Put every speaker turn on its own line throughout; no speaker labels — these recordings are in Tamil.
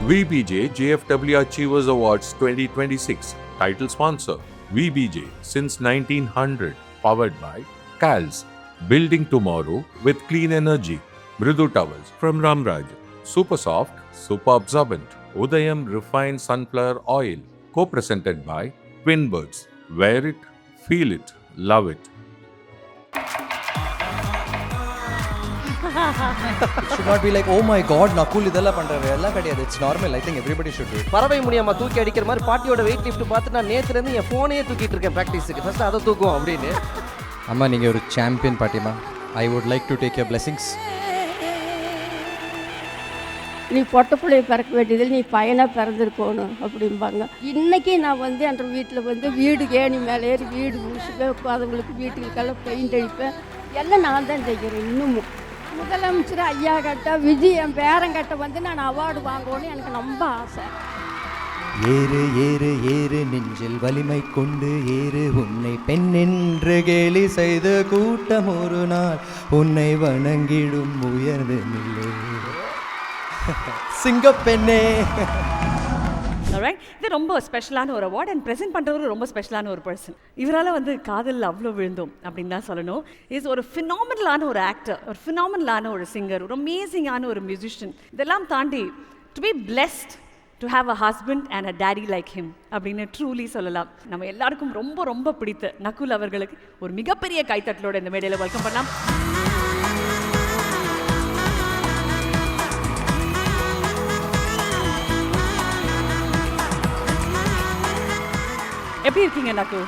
VBJ JFW Achievers Awards 2026. Title sponsor VBJ since 1900. Powered by CALS. Building tomorrow with clean energy. Mridu Towels from Ramraj. Super soft, super absorbent. Udayam refined sunflower oil. Co-presented by Twin Birds. Wear it, feel it, love it.
It should not be like, oh my god, Nakul இதெல்லாம் பண்றாரு. எல்லாம் கிடையாது. It's normal. I think everybody should do it.
பறவை முடியாம தூக்கி அடிக்கிற மாதிரி பாட்டியோட வெயிட் லிஃப்ட் பார்த்து நான் நேத்துல இருந்து என் ஃபோனையே தூக்கிட்டு இருக்கேன் ப்ராக்டிஸ்க்கு. ஃபர்ஸ்ட் அதை தூக்குவோம் அப்படின்னு.
அம்மா நீங்க ஒரு சாம்பியன் பாட்டிமா. I would like to take your blessings.
நீ பொட்ட பிள்ளைய பிறக்க வேண்டியதில் நீ பையனாக பிறந்திருக்கணும் அப்படிம்பாங்க. இன்றைக்கி நான் வந்து என் வீட்டில் வந்து வீடு ஏணி மேலே ஏறி வீடு முடிச்சுப்பேன், அதுங்களுக்கு வீட்டுக்கெல்லாம் பெயிண்ட் அடிப்பேன், எல்லாம் நான் தான் செய்கிறேன். இன்னமும் முதலமைச்சர் ஐயா கிட்ட விஜய் என் பேரங்கிட்ட வந்து நான் அவார்டு வாங்கணும்னு எனக்கு ரொம்ப ஆசை.
ஏறு ஏறு ஏறு நெஞ்சில் வலிமை கொண்டு ஏறு உன்னை பெண் என்று கேலி செய்த கூட்டம் ஒரு நாள் உன்னை வணங்கிடும் உயர்ந்து நிலை சிங்கப்பெண்ணே.
இது ரொம்ப ஸ்பெஷலான ஒரு அவார்ட் அண்ட் ப்ரெசென்ட் பண்ணுறவரு ரொம்ப ஸ்பெஷலான ஒரு பர்சன். இவரால் வந்து காதலில் அவ்வளோ விழுந்தோம் அப்படின்னு தான் சொல்லணும். இஸ் ஒரு ஃபினாமினலான ஒரு ஆக்டர், ஒரு ஃபினாமினலான ஒரு சிங்கர், ஒரு அமேசிங்கான ஒரு மியூசிஷியன். இதெல்லாம் தாண்டி to be blessed to have a husband and a daddy like him அப்படின்னு ட்ரூலி சொல்லலாம். நம்ம எல்லாருக்கும் ரொம்ப ரொம்ப பிடித்த நகுல் அவர்களுக்கு ஒரு மிகப்பெரிய கைத்தட்டலோட இந்த மேடையில் வெல்கம் பண்ணலாம். எப்படி இருக்கீங்க நகு?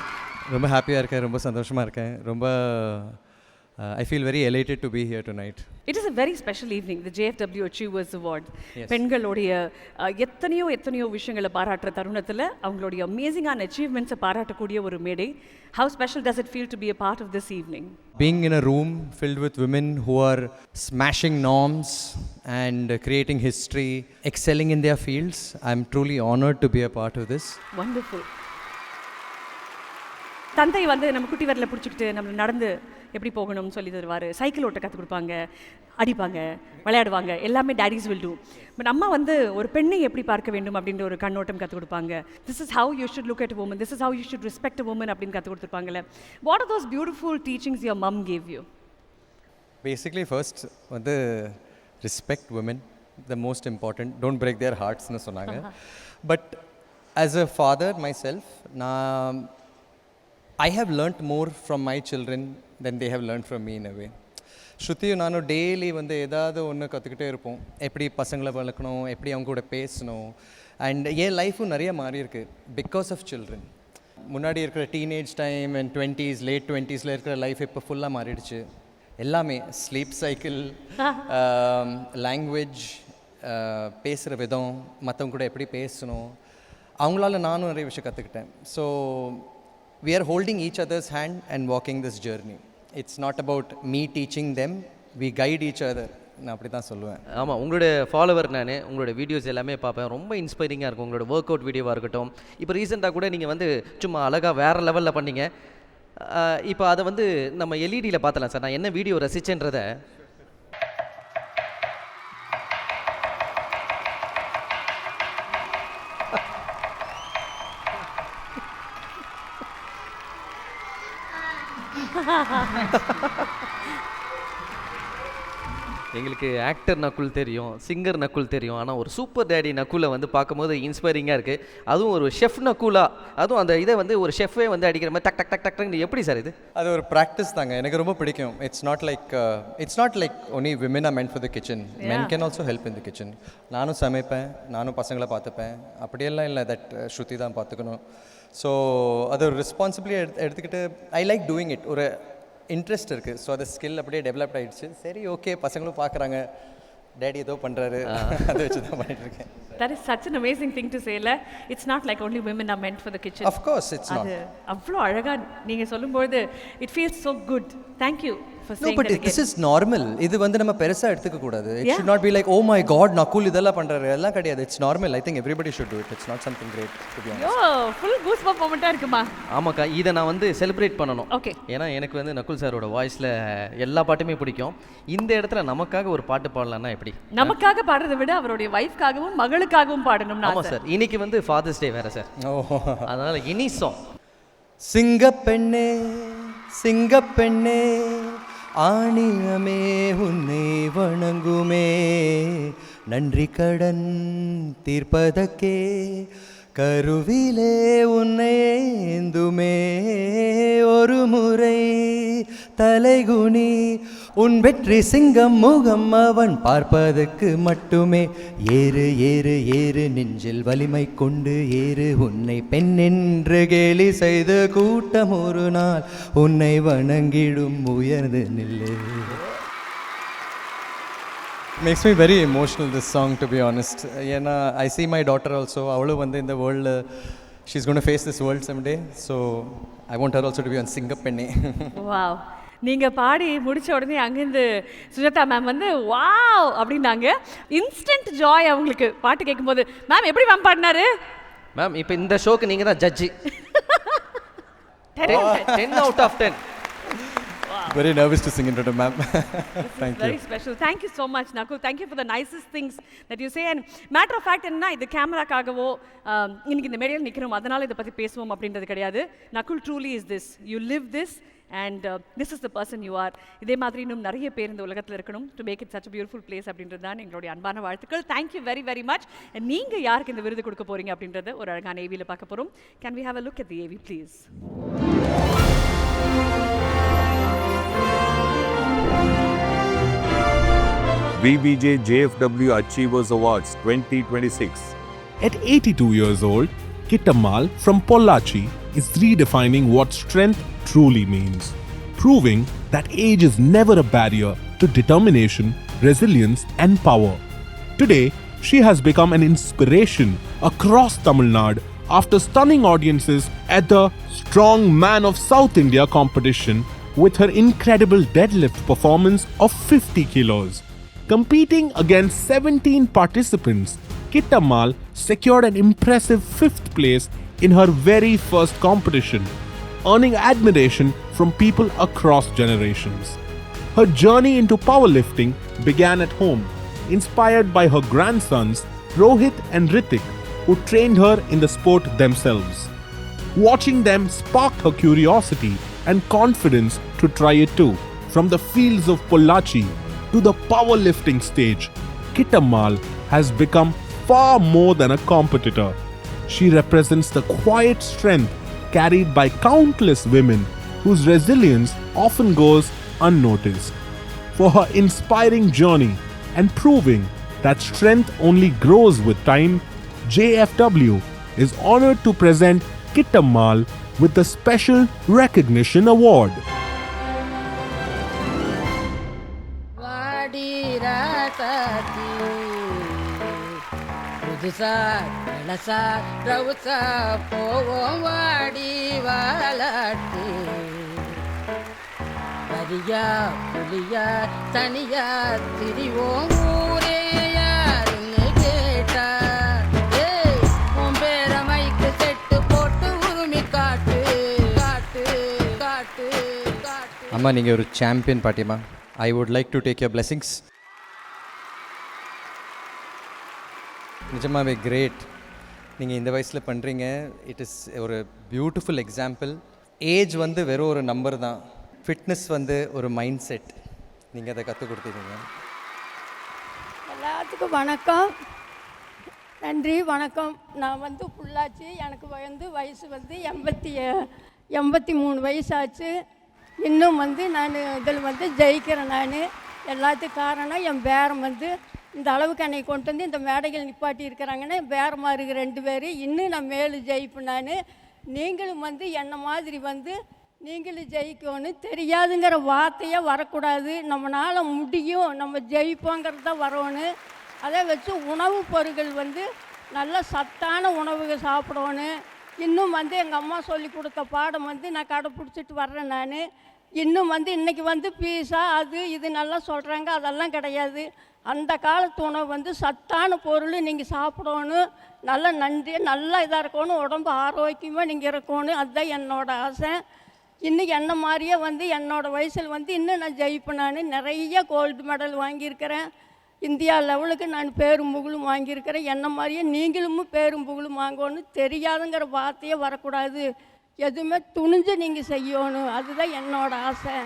ரொம்ப ஹாப்பியாக இருக்கேன், ரொம்ப சந்தோஷமாக இருக்கேன், ரொம்ப I feel very elated to be here tonight.
It is a very special evening, the JFW Achievers Award. பெண்களுடைய எத்தனையோ விஷயங்களை பாராட்டுற தருணத்தில் அவங்களுடைய அமேசிங்கான அச்சீவ்மெண்ட்ஸை பாராட்டக்கூடிய ஒரு மேடை. How special does it feel to be a part of this evening?
Being in a room filled with women who are smashing norms and creating history, excelling in their fields, I'm truly honored to be a part of this.
Wonderful. தந்தை வந்து நம்ம குட்டி வரல பிடிச்சிக்கிட்டு நம்ம நடந்து எப்படி போகணும்னு சொல்லி தருவார், சைக்கிள் ஓட்ட கற்றுக் கொடுப்பாங்க, அடிப்பாங்க, விளையாடுவாங்க, எல்லாமே டேடிஸ் வில் டூ. பட் அம்மா வந்து ஒரு பெண்ணை எப்படி பார்க்க வேண்டும் அப்படின்ற ஒரு கண்ணோட்டம் கற்றுக் கொடுப்பாங்க. This is how you should look at women, this is how you should respect a women அப்படின்னு கற்றுக் கொடுத்துருப்பாங்கல்ல. What are those beautiful teachings your mum gave you?
Basically first வந்து respect women, the most important, don't break their ஹார்ட்ஸ்னு சொன்னாங்க. But as a father myself, நான் I have learnt more from my children than they have learnt from me in a way. ஸ்ருதியும் நானும் டெய்லி வந்து ஏதாவது ஒன்று கற்றுக்கிட்டே இருப்போம், எப்படி பசங்களை வளர்க்கணும், எப்படி அவங்க கூட பேசணும். அண்ட் என் லைஃப்பும் நிறைய மாறி இருக்கு பிகாஸ் ஆஃப் சில்ட்ரன். முன்னாடி இருக்கிற teenage time and 20s late 20s இருக்கிற லைஃப் இப்போ ஃபுல்லாக மாறிடுச்சு. எல்லாமே ஸ்லீப் சைக்கிள், லாங்குவேஜ், பேசுகிற விதம், மற்றவங்க கூட எப்படி பேசணும், அவங்களால நானும் நிறைய விஷயம் கற்றுக்கிட்டேன். So we are holding each other's hand and walking this journey. It's not about me teaching them, we guide each other. நான் அப்படி தான் சொல்லுவேன்.
ஆமாம், உங்களோட ஃபாலோவர் நான், உங்களோட வீடியோஸ் எல்லாமே பார்ப்பேன், ரொம்ப இன்ஸ்பைரிங்காக இருக்கும். உங்களோட ஒர்க் அவுட் வீடியோவாக இருக்கட்டும், இப்போ ரீசெண்டாக கூட நீங்கள் வந்து சும்மா அழகாக வேறு லெவலில் பண்ணீங்க. இப்போ அதை வந்து நம்ம எல்இடியில் பார்த்தலாம் சார். நான் என்ன வீடியோ ரசிச்சேன்றதை எங்களுக்கு ஆக்டர் நக்குல் தெரியும், சிங்கர் நக்குல் தெரியும், ஆனால் ஒரு சூப்பர் டேடி நக்குலை வந்து பார்க்கும்போது இன்ஸ்பைரிங்காக இருக்குது. அதுவும் ஒரு ஷெஃப் நக்குலா, அதுவும் அந்த இதை வந்து ஒரு ஷெஃபே வந்து அடிக்கிற மாதிரி டக் டக் டக் டக் எப்படி சார் இது?
அது ஒரு ப்ராக்டிஸ் தாங்க, எனக்கு ரொம்ப பிடிக்கும். It's not like only women R meant for the kitchen, men can also help in the kitchen. நானும் சமைப்பேன், நானும் பசங்களை பார்த்துப்பேன், அப்படியெல்லாம் இல்லை தட் ஸ்ருதி தான் பார்த்துக்கணும். ஸோ அது ஒரு ரெஸ்பான்சிபிலிட்டி எடுத்துக்கிட்டு ஐ லைக் டூயிங் இட். ஒரு இன்ட்ரெஸ்ட் இருக்குது. ஸோ அது ஸ்கில் அப்படியே டெவலப்ட் ஆகிடுச்சு. சரி ஓகே, பசங்களும் பார்க்குறாங்க, டேடி ஏதோ பண்ணுறாரு, அதை வச்சு தான் பண்ணிட்டுருக்கேன்.
That is such an amazing thing to say. It's not like only women are meant for the kitchen.
Of course it's not.
அவ்வளோ அழகாக நீங்கள் சொல்லும்போது it feels so good. Thank you for saying
that. No, but this is normal. இது வந்து நம்ம பெருசாக எடுத்துக்க கூடாது. It should not be like, oh my god, Nakul இதெல்லாம் பண்ணுறாரு, எல்லாம் கிடையாது. It's normal. I think everybody should do it. It's not something great, to be honest.
full goosebump மொமெண்ட்டாக இருக்குமா?
ஆமாக்கா, இதை நான் வந்து செலிப்ரேட் பண்ணணும்.
ஓகே,
ஏன்னா எனக்கு வந்து நக்குல் சாரோட வாய்ஸில் எல்லா பாட்டுமே பிடிக்கும். இந்த இடத்துல நமக்காக ஒரு பாட்டு பாடலான்னா எப்படி?
நமக்காக பாடுறதை விட அவருடைய வைஃப்காகவும் மகளுக்கு அவங்களுக்காகவும் பாடணும்னு
ஆமாம்
ஆசை.
சார், இன்னைக்கு வந்து ஃபாதர்ஸ் டே வேறு சார்,
ஓ
அதனால் இனி சாங்.
சிங்கப்பெண்ணே சிங்கப்பெண்ணே ஆணியமே உன்னை வணங்குமே, நன்றி கடன் தீர்ப்பதற்கே கருவிலே உன்னை ஏந்துமே, ஒரு முறை தலைகுனி உன் வெற்றி சிங்கம் முகம் அவன் பார்ப்பதற்கு மட்டுமே, ஏறு ஏறு ஏறு நெஞ்சில் வலிமை கொண்டு ஏறு, உன்னை பெண் என்று கேலி செய்த கூட்டம் ஒரு நாள் உன்னை வணங்கிடும் உயர்ந்து நில்லு. Makes me very emotional, this song, to be honest. ஏன்னா I see my daughter also, அவளும் வந்து இந்த world, she's going to face this world someday, so I want her also to be on Singappenne.
Wow, நீங்கள் பாடி முடித்த உடனே அங்கேருந்து சுஜாதா மேம் வந்து வாவ் அப்படின்னாங்க. இன்ஸ்டன்ட் ஜாய் அவங்களுக்கு பாட்டு கேட்கும்போது. மேம் எப்படி மேம் பாடினாரு?
மேம் இப்போ இந்த ஷோக்கு நீங்கள் தான் ஜட்ஜி. 10 out of 10.
Very nervous to sing in front of ma'am. Thank you.
Very special. Thank you so much, Nakul. Thank you for the nicest things that you say. And matter of fact, என்ன இது கேமராக்காகவோ இன்னைக்கு இந்த மேடையில் நிற்கிறோம் அதனால இதை பற்றி பேசுவோம் அப்படின்றது கிடையாது. Nakul truly is this. You live this and this is the person you are. இதே மாதிரி இன்னும் நிறைய பேர் இந்த உலகத்தில் இருக்கணும் to make it such a beautiful place அப்படின்றது தான் எங்களுடைய அன்பான வாழ்த்துக்கள். Thank you very very much. நீங்கள் யாருக்கு இந்த விருது கொடுக்க போறீங்க அப்படின்றத ஒரு அழகான ஏவியில் பார்க்க போகிறோம். Can we have a look at the AV please?
VBJ JFW Achievers Awards 2026.
At 82 years old, Kittammal from Pollachi is redefining what strength truly means, proving that age is never a barrier to determination, resilience, and power. Today, she has become an inspiration across Tamil Nadu after stunning audiences at the Strong Man of South India competition with her incredible deadlift performance of 50 kilos. Competing against 17 participants, Kittammal secured an impressive 5th place in her very first competition, earning admiration from people across generations. Her journey into powerlifting began at home, inspired by her grandsons Rohit and Ritik, who trained her in the sport themselves. Watching them sparked her curiosity and confidence to try it too. From the fields of Pollachi to the powerlifting stage, Kittammal has become far more than a competitor. She represents the quiet strength carried by countless women whose resilience often goes unnoticed. For her inspiring journey and proving that strength only grows with time, JFW is honored to present Kittammal with the Special Recognition Award.
புதுசா இளசா ரவுசா போவோம் வாடி வாலாட்டி, வரியா புலியா தனியா திரிவோம் ஊரே யாருன்னு கேட்டா, உன் பேர மைக்கு செட்டு போட்டு உரிமை காட்டு காட்டு காட்டு காட்டு.
அம்மா நீங்கள் ஒரு சாம்பியன் பாட்டியம்மா. I would like to take your blessings. நிஜமாவே கிரேட். நீங்கள் இந்த வயசில் பண்ணுறீங்க. இட் இஸ் ஒரு பியூட்டிஃபுல் எக்ஸாம்பிள். ஏஜ் வந்து வெறும் ஒரு நம்பர் தான். ஃபிட்னஸ் வந்து ஒரு மைண்ட் செட். நீங்கள் அதை கற்றுக் கொடுத்துருக்கீங்க.
எல்லாத்துக்கும் வணக்கம், நன்றி, வணக்கம். நான் வந்து புள்ளாச்சி. எனக்கு வந்து வயசு வந்து 83 வயசாச்சு. இன்னும் வந்து நான் இதில் வந்து ஜெயிக்கிறேன். நான் எல்லாத்துக்கும் காரணம் என் பேரம் வந்து இந்த அளவுக்கு என்னை கொண்டு வந்து இந்த மேடைகள் நிப்பாட்டி இருக்கிறாங்கன்னா என் பேரமாக இருக்கிற 2 பேர். இன்னும் நான் மேலும் ஜெயிப்பேன். நான் நீங்களும் வந்து என்ன மாதிரி வந்து நீங்களும் ஜெயிக்கணும். தெரியாதுங்கிற வார்த்தையே வரக்கூடாது. நம்மளால் முடியும், நம்ம ஜெயிப்போங்கிறது தான் வரணும். அதை வச்சு உணவுப் பொருட்கள் வந்து நல்ல சத்தான உணவுகள் சாப்பிடணும். இன்னும் வந்து எங்கள் அம்மா சொல்லி கொடுத்த பாடம் வந்து நான் கடைப்பிடிச்சிட்டு வர்றேன். நான் இன்னும் வந்து இன்றைக்கி வந்து பீஸா அது இது நல்லா சொல்கிறாங்க, அதெல்லாம் கிடையாது. அந்த காலத்து உணவு வந்து சத்தான பொருள் நீங்கள் சாப்பிடணும். நல்ல நன்றி, நல்லா இதாக இருக்கணும், உடம்பு ஆரோக்கியமாக நீங்கள் இருக்கணும். அதுதான் என்னோடய ஆசை. இன்னும் என்ன மாதிரியே வந்து என்னோடய வயசில் வந்து இன்னும் நான் ஜெயிப்பேன். நான் நிறைய கோல்டு மெடல் வாங்கியிருக்கிறேன். இந்தியா லெவலுக்கு நான் பேரும் புகழும் வாங்கியிருக்கிறேன். என்ன மாதிரியே நீங்களும் பேரும் புகழும் வாங்கணும்னு தெரியாதுங்கிற வார்த்தையே வரக்கூடாது. எதுவுமே துணிஞ்சு நீங்கள் செய்யணும், அதுதான் என்னோட ஆசை.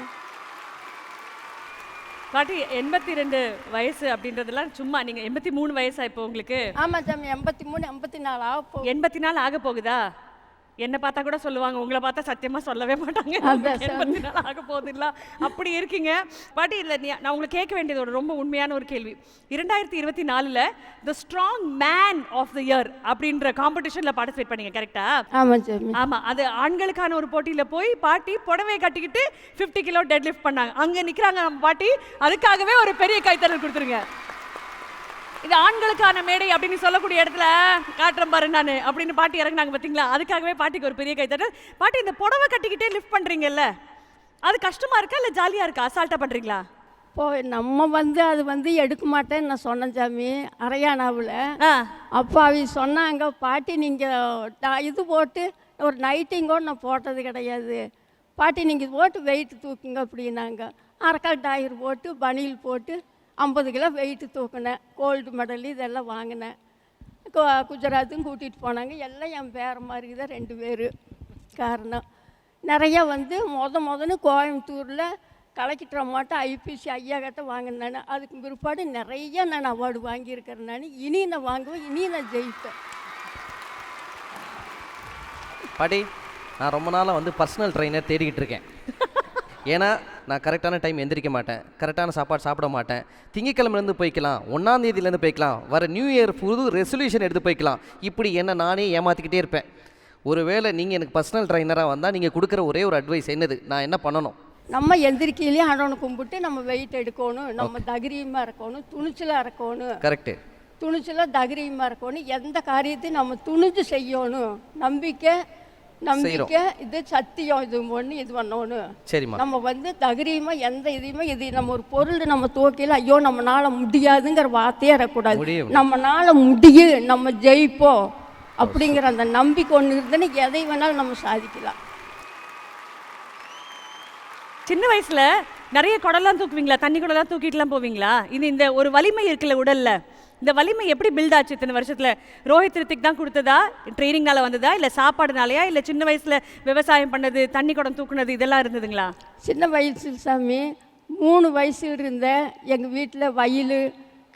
பாட்டி 82 வயசு அப்படின்றதெல்லாம் சும்மா, நீங்கள் 83 வயசா இப்போ உங்களுக்கு?
ஆமாம் சாமி, 83 84 ஆக போகுது.
84 ஆக போகுதா? என்னை பார்த்தா கூட சொல்லுவாங்க, உங்களை பார்த்தா சத்தியமாக சொல்லவே மாட்டாங்க.
அதான் சார்.
84 ஆக போகுதுங்களா? அப்படி இருக்கீங்க பாட்டி. இல்லை, நான் உங்களுக்கு கேட்க வேண்டியது ஒரு ரொம்ப உண்மையான ஒரு கேள்வி. 2024 the strong man of the year அப்படின்ற காம்படிஷனில் பார்ட்டிசிபேட் பண்ணீங்க, கரெக்டா?
ஆமாம் சாமி.
ஆமாம், அது ஆண்களுக்கான ஒரு போட்டியில் போய் பாட்டி புடவை கட்டிக்கிட்டு 50 கிலோ டெட் லிஃப்ட் பண்ணாங்க. அங்கே நிற்கிறாங்க நம்ம பாட்டி, அதுக்காகவே ஒரு பெரிய கைத்தறல் கொடுத்துருங்க. இது ஆண்களுக்கான மேடை அப்படின்னு சொல்லக்கூடிய இடத்துல காட்டுறேன் பாரு நான் அப்படின்னு பாட்டி இறங்குனாங்க பார்த்தீங்களா? அதுக்காகவே பாட்டிக்கு ஒரு பெரிய கைத்தட்டல். பாட்டி, இந்த புடவை கட்டிக்கிட்டே லிஃப்ட் பண்ணுறீங்கல்ல, அது கஷ்டமா இருக்கா இல்லை ஜாலியாக இருக்கா? அசால்ட்டாக பண்ணுறீங்களா?
நம்ம அது எடுக்க மாட்டேன்னு நான் சொன்னேன் சாமி, அரையானாவில். அப்போ அவங்க சொன்னாங்க, பாட்டி நீங்கள் இது போட்டு ஒரு நைட்டிங்கோடு நான் போட்டது கிடையாது, பாட்டி நீங்கள் போட்டு வெயிட் தூக்குங்க அப்படின்னாங்க. அரைக்கால் டயர் போட்டு பனியில் போட்டு 50 கிலோ வெயிட்டு தூக்கினேன். கோல்டு மெடல் இதெல்லாம் வாங்கினேன். குஜராத்தும் கூட்டிகிட்டு போனாங்க. எல்லாம் என் பேர மாதிரி தான் 2 பேர். காரணம் நிறையா முதன்னு கோயம்புத்தூரில் கலெக்டர் அம்மாட்ட ஐபிசி ஐயா கிட்ட வாங்கினேன். அதுக்கு பிற்பாடு நிறைய நான் அவார்டு வாங்கியிருக்கிறேன். இனி நான் வாங்குவேன், இனி நான் ஜெயிப்பேன்.
பாட்டி, நான் ரொம்ப நாளாக பர்சனல் ட்ரைனர் தேடிக்கிட்டு இருக்கேன். ஏன்னா நான் கரெக்டான டைம் எந்திரிக்க மாட்டேன், கரெக்டான சாப்பாடு சாப்பிட மாட்டேன். திங்கக்கிழமைலேருந்து போய்க்கலாம், 1ஆம் தேதியிலேருந்து போய்க்கலாம், வர நியூ இயர் புது ரெசல்யூஷன் எடுத்து போய்க்கலாம். இப்படி என்ன நானே ஏமாற்றிக்கிட்டே இருப்பேன். ஒருவேளை நீங்கள் எனக்கு பர்சனல் ட்ரைனராக வந்தால் நீங்கள் கொடுக்குற ஒரே ஒரு அட்வைஸ் என்னது? நான் என்ன பண்ணணும்?
நம்ம எந்திரிக்கையிலேயே ஆண்டவனை கும்பிட்டு நம்ம வெயிட் எடுக்கணும், நம்ம தகிரியமாக இருக்கணும், துணிச்சலாக இருக்கணும்.
கரெக்டு.
துணிச்சலாக தகிரியமாக இருக்கணும். எந்த காரியத்தையும் நம்ம துணிஞ்சு செய்யணும். நம்பிக்கை இது சத்தியம், இது ஒன்று இது பண்ணணும்.
சரிம்மா.
நம்ம தைரியமாக எந்த இதையுமே இது நம்ம ஒரு பொருள் நம்ம தூக்கையில் ஐயோ நம்மளால முடியாதுங்கிற வார்த்தையே வரக்கூடாது. நம்மளால முடியும், நம்ம ஜெயிப்போம் அப்படிங்கிற அந்த நம்பிக்கை ஒன்று இருந்ததுன்னு எதை வேணாலும் நம்ம சாதிக்கலாம்.
சின்ன வயசில் நிறைய குடம்லாம் தூக்குவீங்களா? தண்ணி குடம்லாம் தூக்கிட்டுலாம் போவீங்களா? இந்த ஒரு வலிமை இருக்குல்ல உடலில், இந்த வலிமை எப்படி பில்ட் ஆச்சு இத்தனை வருஷத்தில்? ரோஹித் ரித்திக் தான் கொடுத்ததா? ட்ரைனிங்னால வந்ததா? இல்லை சாப்பாடுனாலையா? இல்லை சின்ன வயசில் விவசாயம் பண்ணது, தண்ணி குடம் தூக்குனது இதெல்லாம் இருந்ததுங்களா?
சின்ன வயசு சாமி, 3 வயசு இருந்தேன். எங்கள் வீட்டில் வயல்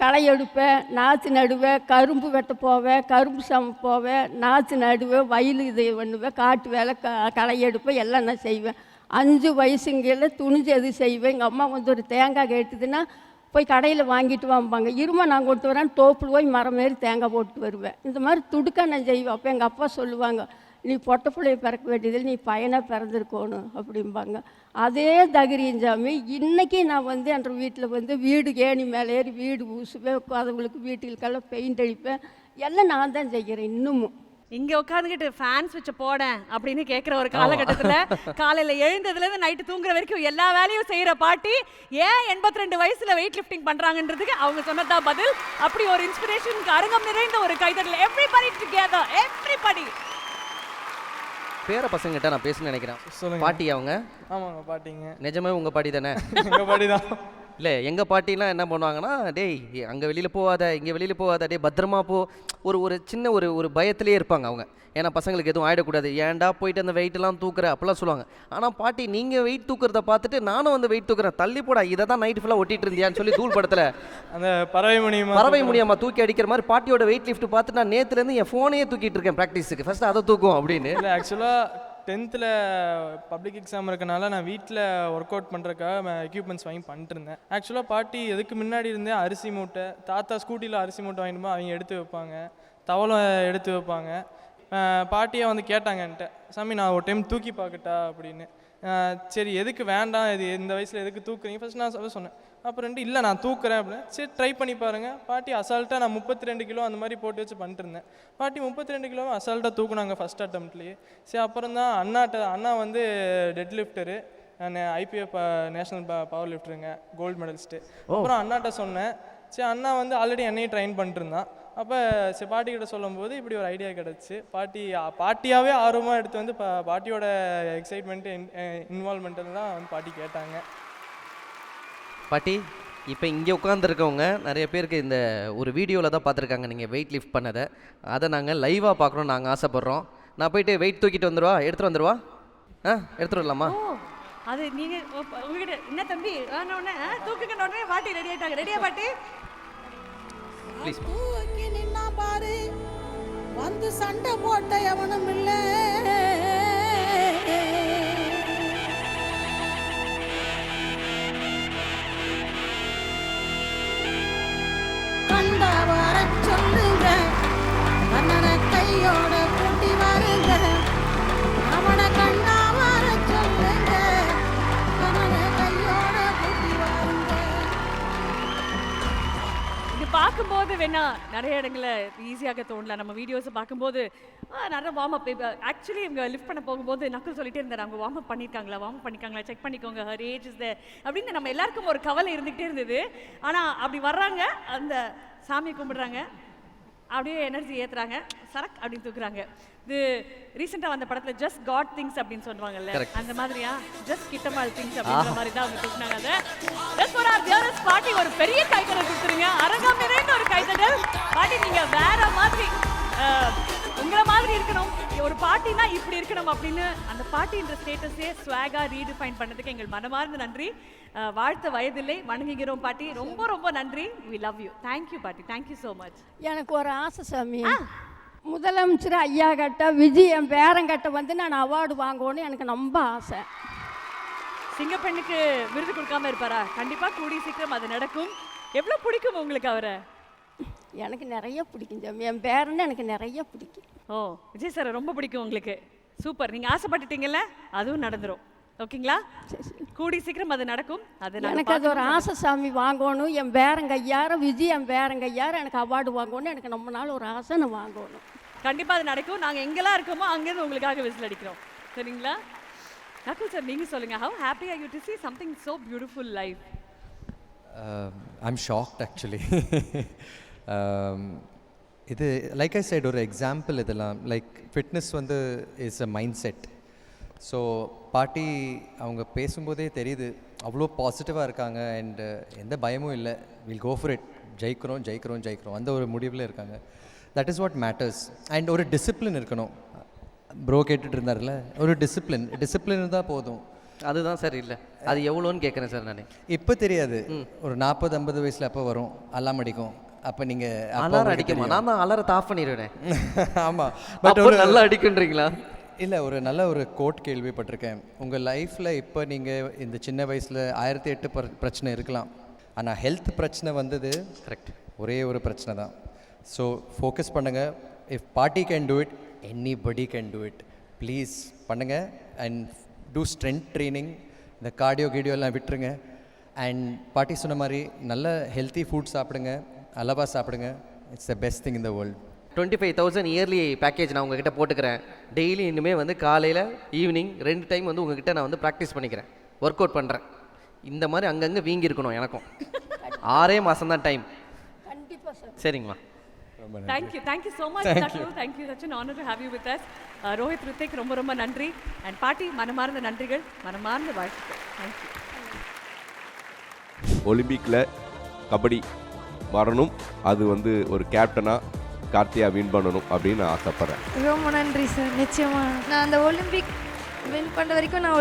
களை எடுப்பேன், நாற்று நடுவேன், கரும்பு வெட்ட போவேன், கரும்பு சம போவேன், நாற்று நடுவேன், வயல் இது பண்ணுவேன், காட்டு வேலை களை எடுப்பேன், எல்லாம் நான் செய்வேன். 5 வயசுங்கையில் துணிஞ்சு எது செய்வேன். எங்கள் அம்மா ஒரு தேங்காய் கேட்டுதுன்னா போய் கடையில் வாங்கிட்டு வாம்பாங்க. இருமா நான் கொண்டு வரேன், தோப்பில் போய் மரம் மாரி தேங்காய் போட்டு வருவேன். இந்த மாதிரி துடுக்க நான் செய்வேன். அப்போ எங்கள் அப்பா சொல்லுவாங்க, நீ பொட்டை பிள்ளைய பிறக்க வேண்டியதில் நீ பையனாக பிறந்திருக்கணும் அப்படிம்பாங்க. அதே தைரியம் சாமி, இன்றைக்கி நான் என்ற வீட்டில் வீடு ஏணி மேலே ஏறி வீடு பூசுவேன், அதுங்களுக்கு வீட்டுகளுக்கெல்லாம் பெயிண்ட் அடிப்பேன், எல்லாம் நான் தான் செய்கிறேன். இன்னமும்
இங்கே உட்காந்துக்கிட்டு ஃபேன் சுவிட்சை போடேன் அப்படின்னு கேட்குற ஒரு காலகட்டத்தில் காலையில் எழுந்ததுலேருந்து நைட்டு தூங்குற வரைக்கும் எல்லா வேலையும் செய்கிற பாட்டி ஏன் 82 வயசில் வெயிட் லிஃப்டிங் பண்ணுறாங்கன்றதுக்கு அவங்க சொன்னதா பதில். அப்படி ஒரு இன்ஸ்பிரேஷனுக்கு அரங்கம் நிறைந்த ஒரு கைதட்டல். Everybody together, everybody.
பேர பசங்கிட்ட நான் பேசணும்னு நினைக்கிறேன்.
சொல்லுங்க.
பாட்டி அவங்க?
ஆமாங்க, பாட்டிங்க.
நிஜமே உங்கள் பாட்டி தானே?
எங்கள் பாட்டி தான்.
இல்லை, எங்கள் பாட்டிலாம் என்ன பண்ணுவாங்கன்னா, டேய் அங்கே வெளியில் போகாத, இங்கே வெளியில் போகாத, டே பத்திரமா போ, ஒரு சின்ன ஒரு பயத்திலே இருப்பாங்க அவங்க. ஏன்னா பசங்களுக்கு எதுவும் ஆகிடக்கூடாது, ஏன்டா போயிட்டு அந்த வெயிட்டெல்லாம் தூக்குற அப்படிலாம் சொல்லுவாங்க. ஆனால் பாட்டி நீங்கள் வெயிட் தூக்குறத பார்த்துட்டு நானும் வெயிட் தூக்குறேன், தள்ளி போடா இதை தான் நைட்டு ஃபுல்லாக ஒட்டிட்டு இருந்தியான்னு சொல்லி தூள் படத்தில்
அந்த பறவை முடியாமல்
தூக்கி அடிக்கிற மாதிரி பாட்டியோட வெயிட் லிஃப்ட் பார்த்து நான் நேற்றுலேருந்து என் ஃபோனையே தூக்கிட்டு இருக்கேன் ப்ராக்டிஸுக்கு. ஃபஸ்ட்டு அதை தூக்கும் அப்படின்னு.
இல்லை, ஆக்சுவலாக 10th பப்ளிக் எக்ஸாம் இருக்கனால நான் வீட்டில் ஒர்க் அவுட் பண்ணுறதுக்காக எக்யூப்மெண்ட்ஸ் வாங்கி பண்ணிட்டு இருந்தேன். ஆக்சுவலாக பாட்டி எதுக்கு முன்னாடி இருந்தே அரிசி மூட்டை, தாத்தா ஸ்கூட்டியில் அரிசி மூட்டை வாங்கிட்டு போய் அவங்க எடுத்து வைப்பாங்க, தவளம் எடுத்து வைப்பாங்க. பாட்டியாக கேட்டாங்க என்கிட்ட, சாமி நான் ஒரு டைம் தூக்கி பார்க்கட்டா அப்படின்னு. சரி எதுக்கு வேண்டாம், இது இந்த வயசில் எதுக்கு தூக்குறீங்க ஃபஸ்ட் நான் சொன்னேன். அப்புறம் இல்லை நான் தூக்குறேன் அப்படின்னு. சரி ட்ரை பண்ணி பாருங்கள். பாட்டி அசால்ட்டாக நான் 32 கிலோ அந்த மாதிரி போட்டு வச்சு பண்ணிட்டு இருந்தேன். பாட்டி 32 கிலோ அசால்ட்டாக தூக்குனாங்க ஃபஸ்ட் அட்டம்ப்ட்லேயே. சரி அப்புறம் தான் அண்ணா டெட் லிஃப்டரு, நான் ஐபிஎஃப் நேஷ்னல் பவர் லிஃப்டருங்க, கோல்டு மெடலிஸ்ட்டு. அப்புறம் அண்ணாட்ட சொன்னேன். சரி அண்ணா ஆல்ரெடி என்னையும் ட்ரெயின் பண்ணிட்டுருந்தான். அப்போ சரி பாட்டிக்கிட்ட சொல்லும்போது இப்படி ஒரு ஐடியா கிடச்சி பாட்டியாகவே ஆர்வமாக எடுத்து பாட்டியோட எக்ஸைட்மெண்ட்டு இன்வால்மெண்ட்டு தான் பாட்டி கேட்டாங்க.
பாட்டி இப்போ இங்கே உட்காந்துருக்கவங்க நிறைய பேருக்கு இந்த ஒரு வீடியோவில் தான் பார்த்துருக்காங்க நீங்கள் வெயிட் லிஃப்ட் பண்ணதை. அதை நாங்கள் லைவாக பார்க்கணும்னு நாங்கள் ஆசைப்பட்றோம். நான் போயிட்டு வெயிட் தூக்கிட்டு வந்துடுவா, எடுத்துகிட்டு வந்துடுவா? எடுத்துகிட்டு வரலாமா?
ஓ அது நீங்கள் உங்ககிட்ட என்ன தம்பி உடனே தூக்குங்க உடனே பாட்டி ரெடி ஆகிட்டாங்க. ரெடியா பாட்டி?
ப்ளீஸ்.
தூக்கி நின்னா பாரு வந்து சண்டை போட்ட எவனும் இல்லை. கண்ட வர சொல்லுங்க கண்ணனை கையோட கூட்டி வாருங்க. அவனை கண்ணா வர சொல்லுங்க கண்ணனை கையோட கூட்டி வாருங்க.
இது பார்க்கும்போது வேணா நிறைய இடங்களில் ஈஸியாக தோணல. நம்ம வீடியோஸை பார்க்கும்போது நிறைய வார்ம் அப். ஆக்சுவலி இவங்க லிஃப்ட் பண்ண போகும்போது நக்கல் சொல்லிட்டே இருந்தார், அவங்க வார்ம் அப் பண்ணியிருக்காங்களா செக் பண்ணிக்கோங்க, ஹர் ஏஜ் இஸ் தேர் அப்படின்னு. நம்ம எல்லாருக்கும் ஒரு கவலை இருந்துகிட்டே இருந்தது. ஆனால் அப்படி வர்றாங்க, அந்த சாமியை கும்பிடுறாங்க, அப்படியே எனர்ஜி ஏற்றுறாங்க, சரக் அப்படின்னு தூக்குறாங்க. இது ரீசெண்டாக வந்த படத்தில் ஜஸ்ட் காட் திங்ஸ் அப்படின்னு சொல்லுவாங்கல்ல, அந்த மாதிரியா ஜஸ்ட் கிட்டமால் திங்ஸ் அப்படின்ற மாதிரி தான் அவங்க தூக்குனாங்க. அதை ஜஸ்ட் ஃபார் ஆர் டியரஸ்ட் பாட்டி ஒரு பெரிய கைத்தடல் கொடுத்துருங்க. அரங்காமிரேன்னு ஒரு கைத்தடல். பாட்டி நீங்கள் வேற மாதிரி உங்களை மாதிரி இருக்கணும், ஒரு பாட்டினா இப்படி இருக்கணும் அப்படின்னு அந்த பாட்டின்ற ஸ்டேட்டஸே ஸ்வாகா ரீடிஃபைன் பண்ணதுக்கு எங்கள் மனமார்ந்த நன்றி. வாழ்த்த வயதில்லை, வணங்குகிறோம் பாட்டி. ரொம்ப ரொம்ப நன்றி. We love you. தேங்க்யூ பாட்டி, தேங்க்யூ ஸோ மச்.
எனக்கு ஒரு ஆசை சாமி, முதலமைச்சர் ஐயா கிட்ட விஜய் என் பேரங்கிட்ட வந்து நான் அவார்டு வாங்கணும்னு எனக்கு ரொம்ப ஆசை.
சிங்கப்பெண்ணுக்கு விருது கொடுக்காம இருப்பாரா? கண்டிப்பா கூடி சீக்கிரம் அது நடக்கும். எவ்வளோ பிடிக்கும் உங்களுக்கு அவரை?
எனக்கு நிறைய பிடிக்கும் சாமி, என் பேரன்னு எனக்கு நிறைய பிடிக்கும்.
ஓ விஜய் சார் ரொம்ப பிடிக்கும் உங்களுக்கு. சூப்பர், நீங்கள் ஆசைப்பட்டுட்டீங்கல்ல, அதுவும் நடந்துரும். ஓகேங்களா? கூடி சீக்கிரம் அது நடக்கும். அது
எனக்கு அது ஒரு ஆசை சாமி, வாங்கணும். என் பேரங்கையார விஜய் என் பேரங்கையார எனக்கு அவார்டு வாங்கணும்னு எனக்கு ரொம்ப நாள் ஒரு ஆசை, நான் வாங்கணும்.
கண்டிப்பாக அது நடக்கும். நாங்கள் எங்கெல்லாம் இருக்கோமோ அங்கேருந்து உங்களுக்காக விசில் அடிக்கிறோம். சரிங்களா? நக்குல் சார் நீங்கள் சொல்லுங்கள், how happy are you to see something so beautiful live?
I'm shocked actually. இது லைக் ஐ சைட் ஒரு எக்ஸாம்பிள். இதெல்லாம் லைக் ஃபிட்னஸ் வந்து is a mindset. So பாட்டி அவங்க பேசும்போதே தெரியுது அவ்வளோ பாசிட்டிவாக இருக்காங்க. அண்டு எந்த பயமும் இல்லை, வில் கோ ஃபார் இட், ஜெயிக்கிறோம் அந்த ஒரு முடிவில் இருக்காங்க. That is what matters. And ஒரு டிசிப்ளின் இருக்கணும். ப்ரோ கேட்டுட்டு இருந்தார்ல, ஒரு டிசிப்ளின் இருந்தால் போதும்.
அதுதான் சார் இல்லை, அது எவ்வளோன்னு கேட்குறேன் சார் நான்.
இப்போ தெரியாது, ஒரு 40-50 வயசில் அப்போ வரும், அலாம் அடிக்கும். அப்போ நீங்கள்
அலாரம் அடிக்குமா? நான் தான் அலாரத்தை ஆஃப் பண்ணிடுவேன்.
ஆமாம், பட்
ஒரு நல்லா அடிக்குன்றீங்களா?
இல்லை, ஒரு நல்ல ஒரு கோட் கேள்விப்பட்டிருக்கேன். உங்கள் லைஃப்பில் இப்போ நீங்கள் இந்த சின்ன வயசில் 1008 பிரச்சனை இருக்கலாம், ஆனால் ஹெல்த் பிரச்சனை வந்தது
கரெக்ட்
ஒரே ஒரு பிரச்சனை தான். ஸோ ஃபோக்கஸ் பண்ணுங்கள். If party can do it, anybody can do it. Please பண்ணுங்கள். And do strength training. இந்த கார்டியோலாம் விட்டுருங்க. அண்ட் பாட்டி சொன்ன மாதிரி நல்ல ஹெல்த்தி ஃபுட் சாப்பிடுங்க, அளவாக சாப்பிடுங்க. It's the best thing in the world.
25,000 yearly package நான் உங்ககிட்ட போட்டுக்கிறேன். டெய்லி இனிமேல் வந்து காலையில் ஈவினிங் 2 டைம் வந்து உங்ககிட்ட நான் வந்து ப்ராக்டிஸ் பண்ணிக்கிறேன், ஒர்க் அவுட் பண்ணுறேன். இந்த மாதிரி அங்கங்கே வீங்கி இருக்கணும் எனக்கும். 6 மாதம் தான் டைம்.
கண்டிப்பாக சார்.
சரிங்களா?
Thank you so much Nakul. Thank you, such an honor to have you with us. Rohit, Hrithik ரொம்ப ரொம்ப நன்றி. அண்ட் பாட்டி மனமார்ந்த நன்றிகள், மனமார்ந்த வாழ்த்துக்கள். தேங்க்யூ.
ஒலிம்பிக்கில் கபடி வரணும், அது வந்து ஒரு கேப்டனாக கார்த்தியா வின் பண்ணணும் அப்படின்னு நான் ஆசைப்பட்றேன்.
ரொம்ப நன்றி சார். நிச்சயமாக நான் அந்த ஒலிம்பிக் வின் பண்ணுற வரைக்கும் நான்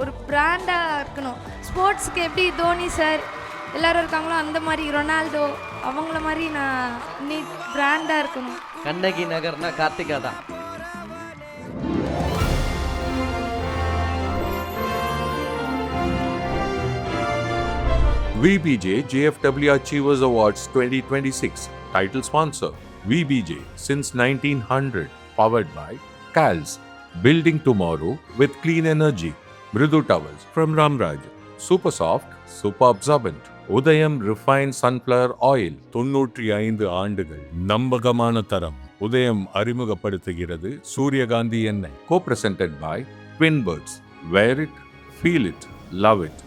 ஒரு பிராண்டாக இருக்கணும். ஸ்போர்ட்ஸுக்கு எப்படி தோனி சார் எல்லோரும் இருக்காங்களோ அந்த மாதிரி ரொனால்டோ அவங்கள மாதிரி நான் நீ பிராண்டாக இருக்கணும்.
கண்ணகி நகர்னா கார்த்திகா தான்.
VBJ JFW Achievers Awards 2026. Title sponsor VBJ since 1900. Powered by CALS. Building tomorrow with clean energy. Mridu towels from Ramraj. Super soft, super absorbent. Udayam refined sunflower oil. 95 ஆண்டுகள் நம்பகமான தரம். உதயம் அறிமுகப்படுத்துகிறது சூரியகாந்தி எண்ணெய். Co-presented by Twin Birds. Wear it, feel it, love it.